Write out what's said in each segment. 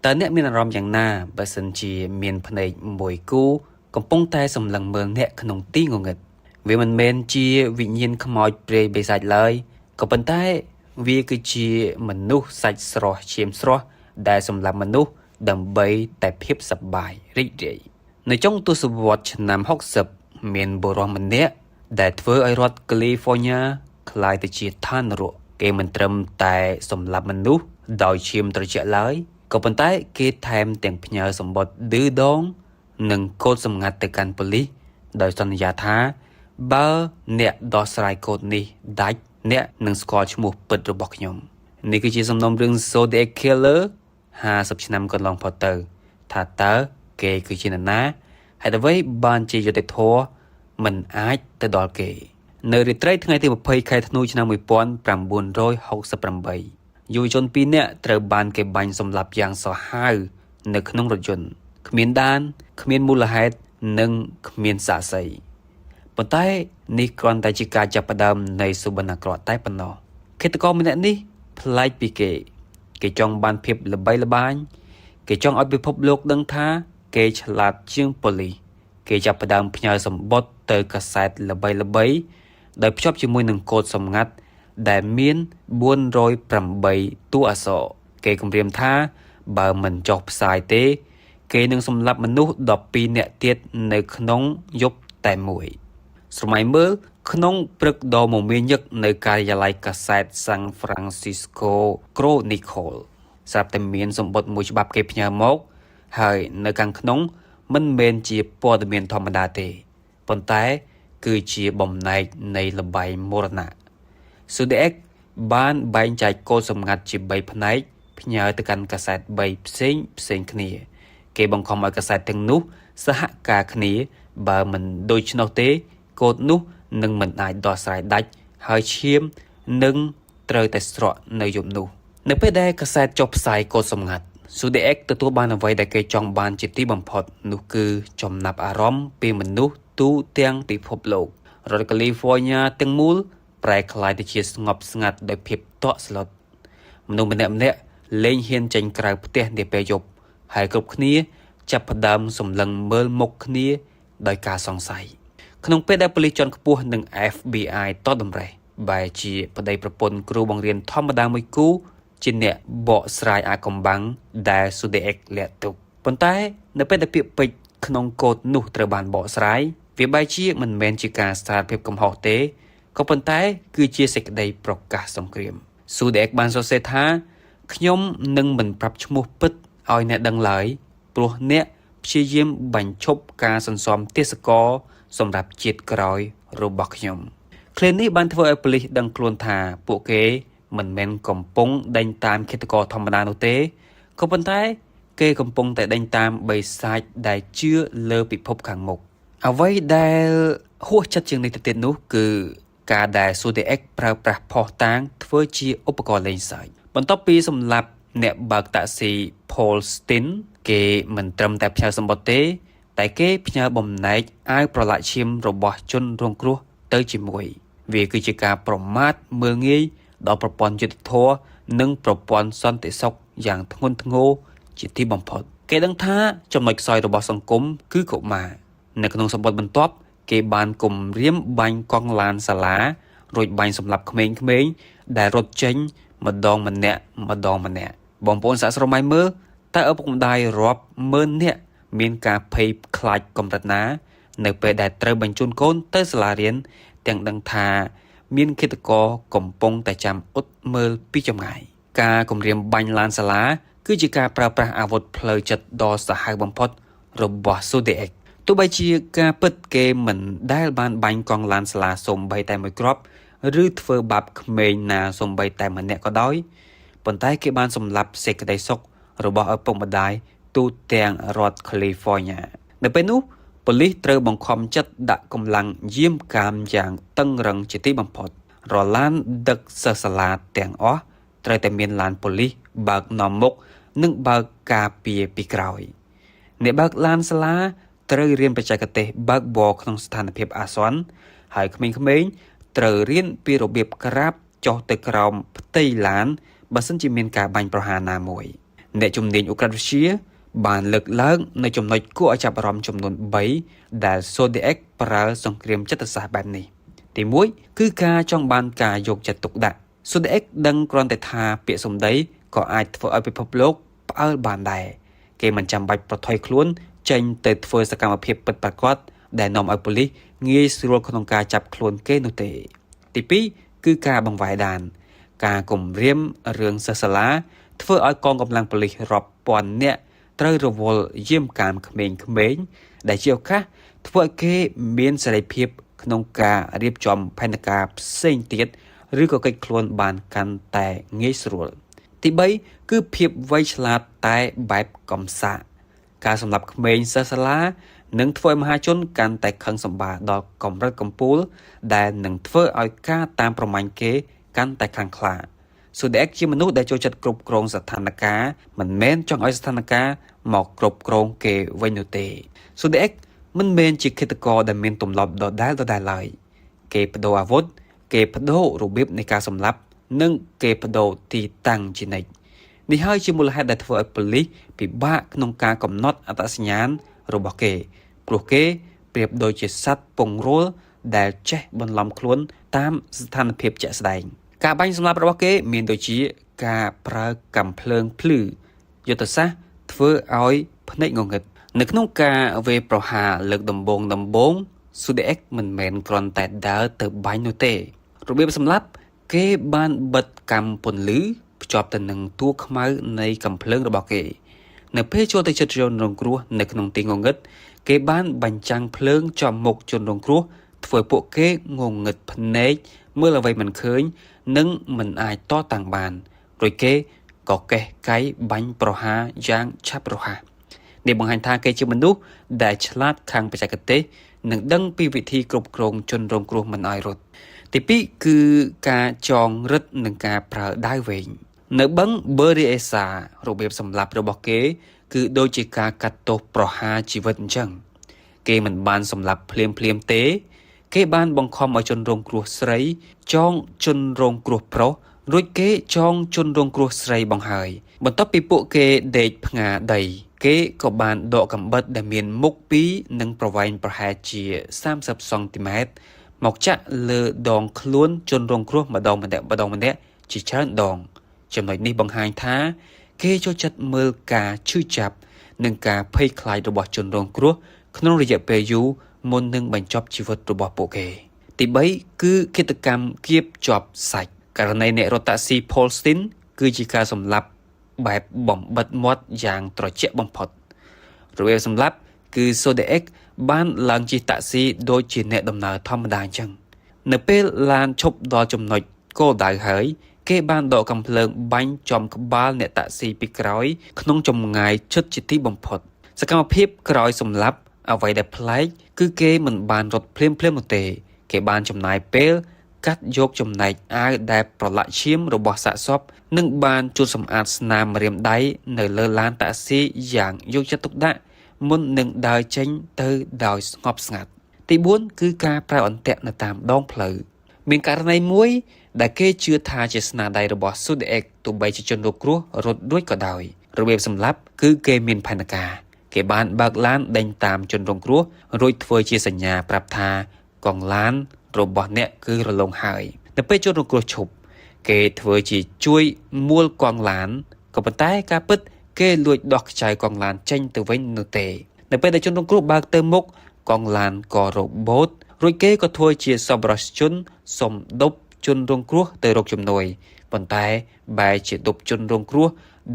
តើអ្នកមានអារម្មណ៍យ៉ាងណាបើសិនជាមានភ្នែកមួយគូកំពុងតែសម្លឹងមើលអ្នកក្នុងទីងងឹតវាមិនមែនជាវិញ្ញាណខ្មោចព្រាយបិសាចឡើយក៏ប៉ុន្តែវាគឺជាមនុស្សសាច់ស្រស់ឈាមស្រស់ដែលសម្លាប់មនុស្សដើម្បីតែភាពសប្បាយរីករាយនៅចុងទសវត្សរ៍ឆ្នាំ60មានបុរសម្នាក់ដែលធ្វើឲ្យរដ្ឋកាលីហ្វ័រញ៉ាក្លាយទៅជាឋាននរកគេមិនត្រឹមតែសម្លាប់មនុស្សដោយឈាមត្រជាក់ឡើយក៏ប៉ុន្តែគេថែមទាំងផ្ញើសម្បត្តិឌឺដងនិងកូដសម្ងាត់ទៅកាន់ប៉ូលីសដោយសន្យាថាបើអ្នកដោះស្រាយកូដនេះដាច់អ្នកនឹងស្គាល់ឈ្មោះពិតរបស់ខ្ញុំនេះគឺជាសំណុំរឿង Zodiac Killer 50ឆ្នាំកន្លងផុតទៅថាតើគេគឺជានរណាហេតុអ្វីបានជាយុត្តិធម៌មិនអាចទៅដល់គេនៅរាត្រីថ្ងៃទី20ខែធ្នូឆ្នាំ1968យុវជន2នាក់ត្រូវបានគេបាញ់សម្លាប់យ៉ាងសាហាវនៅក្នុងរថយន្តគ្មានដានគ្មានមូលហេតុនិងគ្មានសាក្សីប៉ុន្តែនេះគ្រាន់តែជាការចាប់ផ្ដើមនៃសុបិនអាក្រក់តែប៉ុណ្ណោះឃាតករម្នាក់នេះប្លែកពីគេចង់បានភាពល្បីល្បាញគេចង់ឲ្យពិភពលោកដឹងថាគេឆ្លាតជាងប៉ូលីសគេចាប់ផ្ដើមផ្ញើសម្បត្តិទៅកាសែតល្បីៗដោយភ្ជាប់ជាមួយនឹងកូដសម្ងាត់ដែលមាន408តួអក្សរគេគម្រាមថាបើមិនចុះផ្សាយទេគេនឹងសម្លាប់មនុស្ស12នាក់ទៀតនៅក្នុងយប់តែមួយស្រមៃមើលក្នុងព្រឹកដ៏មមាញឹកនៅការិយាល័យកាសែត San Francisco Chronicle ស្រាប់តែមានសម្បត្តិមួយច្បាប់គេផ្ញើមកហើយនៅខាងក្នុងមិនមែនជាព័ត៌មានធម្មតាទេប៉ុន្តែគឺជាបំណែកនៃល្បែងមរណៈ Zodiac បានបែងចែកកូដសម្ងាត់ជា3ផ្នែកផ្ញើទៅកាន់កាសែត3ផ្សេងគ្នាគេបង្ខំឲ្យកាសែតទាំងនោះសហការគ្នាបើមិនដូច្នោះទេកូដនោះនឹងមិនអាចដោះស្រាយដាច់ហើយឈាមនឹងត្រូវតែស្រក់នៅយប់នោះនៅពេលដែលកាសែតចុះផ្សាយកូដសម្ងាត់ Zodiac ទទួលបានអ្វីដែលគេចង់បានជាទីបំផុតនោះគឺចំណាប់អារម្មណ៍ពីមនុស្សទូទាំងពិភពលោករដ្ឋកាលីហ្វ័រញ៉ាទាំងមូលប្រែក្លាយទៅជាស្ងប់ស្ងាត់ដោយភាពតក់ស្លុតមនុស្សម្នាក់លែងហ៊ានចេញក្រៅផ្ទះនាពេលយប់ហើយគ្រប់គ្នាចាប់ផ្ដើមសម្លឹងមើលមុខគ្នាដោយការសង្ស័យក្នុងពេលដែលប៉ូលីសជាន់ខ្ពស់និង FBI តតតម្រេះបែរជាប្តីប្រពន្ធគ្រូបង្រៀនធម្មតាមួយគូជាអ្នកបកស្រាយអាកំបាំងដែល Zodiac លាក់ទុកប៉ុន្តែនៅពេលដែលពាក្យពេចន៍ក្នុងកូដនោះត្រូវបានបកស្រាយវាបែរជាមិនមែនជាការសារភាពកំហុសទេក៏ប៉ុន្តែគឺជាសេចក្តីប្រកាសសង្គ្រាម Zodiac បានសរសេរថាខ្ញុំនឹងមិនប្រាប់ឈ្មោះពិតឲ្យអ្នកដឹងឡើយព្រោះអ្នកព្យាយាមបញ្ឈប់ការសន្សំទេសកលសម្រាប់ជាតិក្រោយរបស់ខ្ញុំឃ្លានេះបានធ្វើឲ្យប៉ូលីសដឹងខ្លួនថាពួកគេមិនមែនកំពុងដេញតាមឃាតករធម្មតានោះទេក៏ប៉ុន្តែគេកំពុងតែដេញតាមបិសាចដែលជឿលើពិភពខាងមុខអ្វីដែលហួសចិត្តជាងនេះទៅទៀតនោះគឺការដែល Zodiac ប្រើប្រាស់ភស្តុតាងធ្វើជាឧបករណ៍លេងសើចបន្ទាប់ពីសម្លាប់អ្នកបើកតាក់ស៊ី Paul Stine គេមិនត្រឹមតែផ្ញើសម្បត្តិទេតែគេផ្ញើបំណែកអាវប្រឡាក់ឈាមរបស់ជនរងគ្រោះទៅជាមួយវាគឺជាការប្រមាថមើលងាយដល់ប្រព័ន្ធយុត្តិធម៌និងប្រព័ន្ធសន្តិសុខយ៉ាងធ្ងន់ធ្ងរជាទីបំផុតគេដឹងថាចំណុចខ្សោយរបស់សង្គមគឺកុមារនៅក្នុងសម្បត្តិបន្ទាប់គេបានគំរាមបាញ់កង់ឡានសាលារួចបាញ់សម្លាប់ក្មេងៗដែលរត់ចេញម្ដងម្នាក់បងប្អូនសាកស្រមៃមើលតើឪពុកម្ដាយរាប់ម៉ឺននាក់មានការភ័យខ្លាចកម្រិតណានៅពេលដែលត្រូវបញ្ជូនកូនទៅសាលារៀនទាំងដឹងថាមានឃាតករកំពុងតែចាំអ៊ុតមើលពីចម្ងាយការគំរាមបាញ់ឡានសាលាគឺជាការប្រើប្រាស់អាវុធផ្លូវចិត្តដ៏សាហាវបំផុតរបស់ Zodiac ទោះបីជាការពិតគេមិនដែលបានបាញ់កង់ឡានសាលាសូម្បីតែមួយគ្រាប់ឬធ្វើបាបក្មេងណាសូម្បីតែម្នាក់ក៏ដោយប៉ុន្តែគេបានសម្លាប់សេចក្តីសុខរបស់ឪពុកម្ដាយទូទាំងរដ្ឋ California នៅពេលនោះប៉ូលីសត្រូវបង្ខំចិត្តដាក់កម្លាំងយាមកាមយ៉ាងតឹងរ៉ឹងជាទីបំផុតរឡានដឹកសិស្សសាលាទាំងអស់ត្រូវតែមានឡានប៉ូលីសបើកនាំមុខនិងបើកការពារពីក្រោយអ្នកបើកឡានសាលាត្រូវរៀនបច្ចេកទេសបើកបរក្នុងស្ថានភាពអាសន្នហើយក្មេងៗត្រូវរៀនពីរបៀបក្រាបចុះទៅក្រោមផ្ទៃឡានបើសិនជាមានការបាញ់ប្រហារណាមួយ អ្នកជំនាញអូក្រិតវិទ្យាបានលើកឡើងនៅចំណុចគួរឲ្យចាប់អារម្មណ៍ចំនួន3ដែល Zodiac ប្រើសង្គ្រាមចិត្តសាស្ត្របែបនេះទី1គឺការចង់បានការយកចិត្តទុកដាក់ Zodiac ដឹងគ្រាន់តែថាពាក្យសម្ដីក៏អាចធ្វើឲ្យពិភពលោកផ្អើលបានដែរគេមិនចាំបាច់ប្រថុយខ្លួនចេញទៅធ្វើសកម្មភាពពិតប្រាកដដែលនាំឲ្យប៉ូលីសងាយស្រួលក្នុងការចាប់ខ្លួនគេនោះទេទី2គឺការបង្វែរដានការគំរាមរឿងសិស្សសាលាធ្វើឲ្យកងកម្លាំងប៉ូលីសរាប់ពាន់នាក់ត្រូវរវល់យាមកាមក្មេងៗដែលជាឱកាសធ្វើឲ្យគេមានសេរីភាពក្នុងការរៀបចំផែនការផ្សេងទៀតឬក៏កិច្ចខ្លួនបានកាន់តែងាយស្រួលទី3គឺភាពវៃឆ្លាតតែបែបកំសាកការសម្លាប់ក្មេងសិស្សសាលានឹងធ្វើឲ្យមហាជនកាន់តែខឹងសម្បារដល់កម្រិតកំពូលដែលនឹងធ្វើឲ្យការតាមប្រមាញ់គេកាន់តែខ្លាំងក្លាZodiac ជាមនុស្សដែលចូលចិត្តគ្រប់គ្រងស្ថានភាពមិនមែនចង់ឲ្យស្ថានភាពមកគ្រប់គ្រងគេវិញនោះទេZodiac មិនមែនជាឃាតករដែលមានទម្លាប់ដដែលឡើយគេបដូរអាវុធគេបដូររបៀបនៃការសម្លាប់និងគេបដូរទីតាំងជានិច្ចនេះហើយជាមូលហេតុដែលធ្វើឲ្យប៉ូលីសពិបាកក្នុងការកំណត់អត្តសញ្ញាណរបស់គេព្រោះគេប្រៀបដូចជាសត្វពង្រួលដែលចេះបន្លំខ្លួនតាមស្ថានភាពជាក់ស្ដែងការបាញ់សម្លាប់របស់គេមានដូចជាការប្រើកាំភ្លើងភ្លឺយុទ្ធសាស្ត្រធ្វើឲ្យភ្នែកងងឹតនៅក្នុងការវេប្រហារលើកដំបូងZodiac មិនមែនគ្រាន់តែដើរទៅបាញ់នោះទេរបៀបសម្លាប់គេបានបិទកាំពន្លឺភ្ជាប់ទៅនឹងតួខ្មៅនៃកាំភ្លើងរបស់គេនៅពេលចូលទៅជិតជនរងគ្រោះនៅក្នុងទីងងឹតគេបានបញ្ចាំងភ្លើងចំមុខជនរងគ្រោះធ្វើពួកគេងងឹតភ្នែកមើលអ្វីមិនឃើញនិងមិនអាចតតាំងបានរួចគេក៏កេះកៃបាញ់ប្រហារយ៉ាងឆាប់រហ័សនេះបង្ហាញថាគេជាមនុស្សដែលឆ្លាតខាងបច្ចេកទេសនិងដឹងពីវិធីគ្រប់គ្រងជនរងគ្រោះមិនឲ្យរត់ទី2គឺការចងរឹតនិងការប្រើដាវវែងនៅបឹង Berryessa របៀបសម្លាប់របស់គេគឺដូចជាការកាត់ទោសប្រហារជីវិតអញ្ចឹងគេមិនបានសម្លាប់ភ្លាមទេគេបានបង្ខំឲ្យជនរងគ្រោះស្រីចងជនរងគ្រោះប្រុសរួចគេចងជនរងគ្រោះស្រីបង្ហើយបន្ទាប់ពីពួកគេដេកផ្ងាដីគេក៏បានដកកាំបិតដែលមានមុខ2និងប្រវែងប្រហែលជា30សង់ទីម៉ែត្រមកចាក់លើដងខ្លួនជនរងគ្រោះម្ដងម្នាក់ជាច្រើនដងចំណុចនេះបង្ហាញថាគេចូលចិត្តមើលការឈឺចាប់និងការភ័យខ្លាចរបស់ជនរងគ្រោះក្នុងរយៈពេលយូរមុននឹងបញ្ចប់ជីវិតរបស់ពួកគេទី3គឺឃាតកម្មគៀបជាប់សាច់ករណីអ្នករត់តាក់ស៊ី Polstein គឺជាការសម្លាប់បែបបំបិទមាត់យ៉ាងត្រជាក់បំផុតរបៀបសម្លាប់គឺ Zodiac បានឡើងជិះតាក់ស៊ីដូចជាអ្នកដំណើរធម្មតាអញ្ចឹងនៅពេលឡានឈប់ដល់ចំណុចគោលដៅហើយគេបានដកកាំភ្លើងបាញ់ចំក្បាលអ្នកតាក់ស៊ីពីក្រោយក្នុងចម្ងាយជិតជាទីបំផុតសកម្មភាពក្រោយសម្លាប់អ្វីដែលប្លែកគឺគេមិនបានរត់ភ្លាមនោះទេគេបានចំណាយពេលកាត់យកចំណែកអាវដែលប្រឡាក់ឈាមរបស់សាកសពនិងបានជូតសម្អាតស្នាមម្រាមដៃនៅលើឡានតាក់ស៊ីយ៉ាងយកចិត្តទុកដាក់មុននឹងដើរចេញទៅដោយស្ងប់ស្ងាត់ទី4គឺការប្រើអន្ទាក់នៅតាមដងផ្លូវមានករណីមួយដែលគេជឿថាជាស្នាដៃរបស់ Zodiac ទោះបីជាជនរងគ្រោះរត់រួចក៏ដោយរបៀបសម្លាប់គឺគេមានផែនការគេបានបើកឡានដេញតាមជនរងគ្រោះរួចធ្វើជាសញ្ញាប្រាប់ថាកង់ឡានរបស់អ្នកគឺរលំហើយនៅពេលជនរងគ្រោះឈប់គេធ្វើជាជួយមួលកង់ឡានក៏ប៉ុន្តែការពិតគេលួចដោះខ្ចៅកង់ឡានចេញទៅវិញនោះទេនៅពេលដែលជនរងគ្រោះបើកទៅមុខកង់ឡានក៏របូតរួចគេក៏ធ្វើជាសប្បុរសជនសុំដប់ជនរងគ្រោះទៅរកជំនួយប៉ុន្តែបែរជាដប់ជនរងគ្រោះ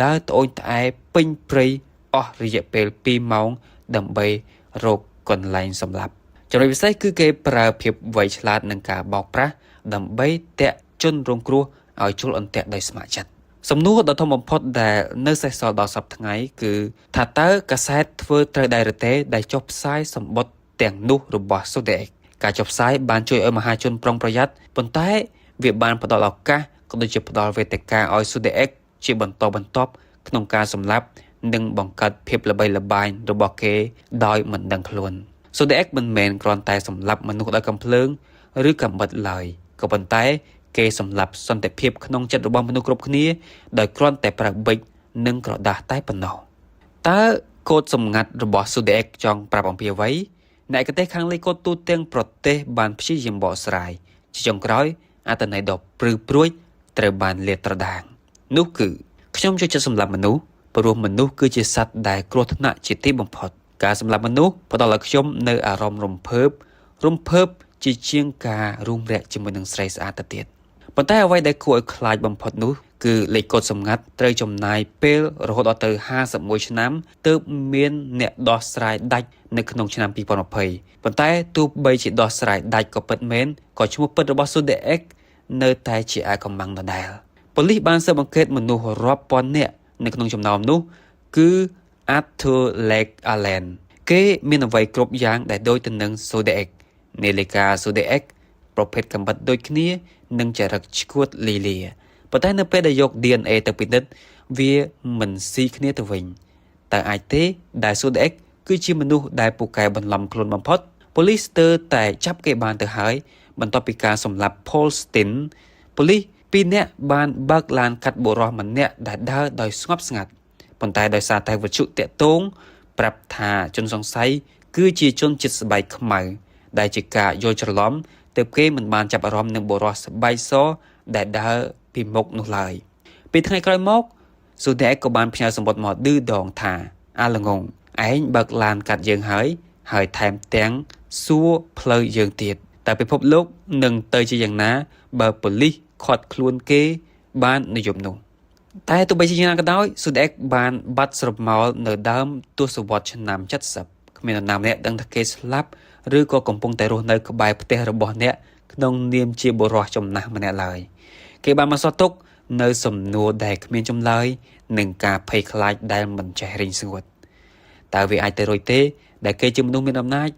ដើរត្អូញត្អែពេញព្រៃអស់រយៈពេល2ម៉ោងដើម្បីរកកន្លែងសម្លាប់ចំណុចពិសេសគឺគេប្រើភាពវៃឆ្លាតនឹងការបោកប្រាស់ដើម្បីតាក់ជនរងគ្រោះឲ្យជុលអន្ទាក់ដោយស្ម័គ្រចិត្តសំណួរដ៏ធំបំផុតដែលនៅសេសសល់ដល់សប្តាហ៍ថ្ងៃគឺថាតើកាសែតធ្វើត្រូវដែរឬទេដែលចុះផ្សាយសម្បត្តិទាំងនោះរបស់ Zodiac ការចុះផ្សាយបានជួយឲ្យមហាជនប្រុងប្រយ័ត្នប៉ុន្តែវាបានផ្ដល់ឱកាសក៏ដូចជាផ្ដល់វេទិកាឲ្យ Zodiac ជាបន្តបន្ទាប់ក្នុងការសម្លាប់និងបង្កើតភាពល្បីល្បាញរបស់គេដោយមិនដឹងខ្លួនZodiac មិនមែនគ្រាន់តែសម្លាប់មនុស្សដោយកាំភ្លើងឬកាំបិតឡើយក៏ប៉ុន្តែគេសម្លាប់សន្តិភាពក្នុងចិត្តរបស់មនុស្សគ្រប់គ្នាដោយគ្រាន់តែប្រើប៊ិច និងក្រដាស់តែប៉ុណ្ណោះតើកូដសម្ងាត់របស់ Zodiac ចង់ប្រាប់អំពីអ្វីអ្នកឯកទេសខាងលេខកូដទូទាំងប្រទេសបានព្យាយាមបកស្រាយជាចុងក្រោយអត្ថន័យដ៏ព្រឺព្រួយត្រូវបានលាតត្រដាងនោះគឺខ្ញុំចូលចិត្តសម្លាប់មនុស្សព្រោះមនុស្សគឺជាសត្វដែលគ្រោះថ្នាក់ជាទីបំផុតការសម្លាប់មនុស្សផ្ដល់ឲ្យខ្ញុំនៅអារម្មណ៍រំភើបជាជាងការរួមរយៈជាមួយនឹងស្រីស្អាតទៅទៀតប៉ុន្តែអ្វីដែលគួរឲ្យខ្លាចបំផុតនោះគឺលេខកូដសម្ងាត់ត្រូវចំណាយពេលរហូតដល់ទៅ51ឆ្នាំទើបមានអ្នកដោះស្រាយដាច់នៅក្នុងឆ្នាំ2020ប៉ុន្តែទោះបីជាដោះស្រាយដាច់ក៏ពិតមែនក៏ឈ្មោះពិតរបស់ Zodiac នៅតែជាអាកំបាំងដដែលប៉ូលីសបានស៊ើបអង្កេតមនុស្សរាប់ពាន់នាក់នៅក្នុងចំណោមនោះគឺ Arthur Lake Allen គេមានអ្វីគ្រប់យ៉ាងដែលដូចទៅនឹង Zodiac នាឡិកា Zodiac ប្រភេទកាំបិតដូចគ្នានិងចរិតឈួតលីលាប៉ុន្តែនៅពេលដែលយក DNA ទៅពិនិត្យវាមិនស៊ីគ្នាទៅវិញតើអាចទេដែល Zodiac គឺជាមនុស្សដែលពូកែបន្លំខ្លួនបំផុតប៉ូលីសស្ទើរតែចាប់គេបានទៅហើយបន្ទាប់ពីការសម្លាប់ Paul Stine ប៉ូលីស2នាក់បានបើកឡានកាត់បុរសម្នាក់ដែលដើរដោយស្ងប់ស្ងាត់ប៉ុន្តែដោយសារតែវិទ្យុតាក់ទងប្រាប់ថាជនសង្ស័យគឺជាជនជាតិស្បែកខ្មៅដែលជាការយល់ច្រឡំទើបគេមិនបានចាប់អារម្មណ៍នឹងបុរសស្បែកសដែលដើរពីមុខនោះឡើយពេលថ្ងៃក្រោយមក Zodiac ក៏បានផ្ញើសម្បត្តិមកឌឺដងថាអាល្ងងឯងបើកឡានកាត់យើងហើយថែមទាំងសួរផ្លូវយើងទៀតតែពិភពលោកនឹងទៅជាយ៉ាងណាបើប៉ូលីសខាត់ខ្លួនគេបាននៅយប់នោះតែទោះបីជាយ៉ាងណាក៏ដោយ Zodiac បានបាត់ស្រមោលនៅដើមទសវត្សរ៍ឆ្នាំ70គ្មាននរណាម្នាក់ដឹងថាគេស្លាប់ឬក៏កំពុងតែរស់នៅក្បែរផ្ទះរបស់អ្នកក្នុងនាមជាបុរសចំណាស់ម្នាក់ឡើយគេបានមកសត់ទុកនៅសំណួរដែលគ្មានចម្លើយនិងការភ័យខ្លាចដែលមិនចេះរីងស្ងួតតើវាអាចទៅរួចទេដែលគេជាមនុស្សមានអំណាច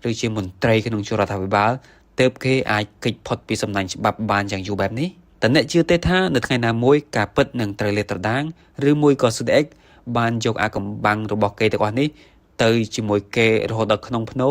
ឬជាមន្ត្រីក្នុងជួររដ្ឋាភិបាលទើបគេអាចគេចផុតពីសំណាញ់ច្បាប់បានយ៉ាងយូរបែបនេះតើអ្នកជឿទេថានៅថ្ងៃណាមួយការពិតនឹងត្រូវលាតត្រដាងឬមួយក៏ Zodiac បានយកអាកំបាំងរបស់គេទាំងអស់នេះទៅជាមួយគេរហូតដល់ក្នុងភ្នោ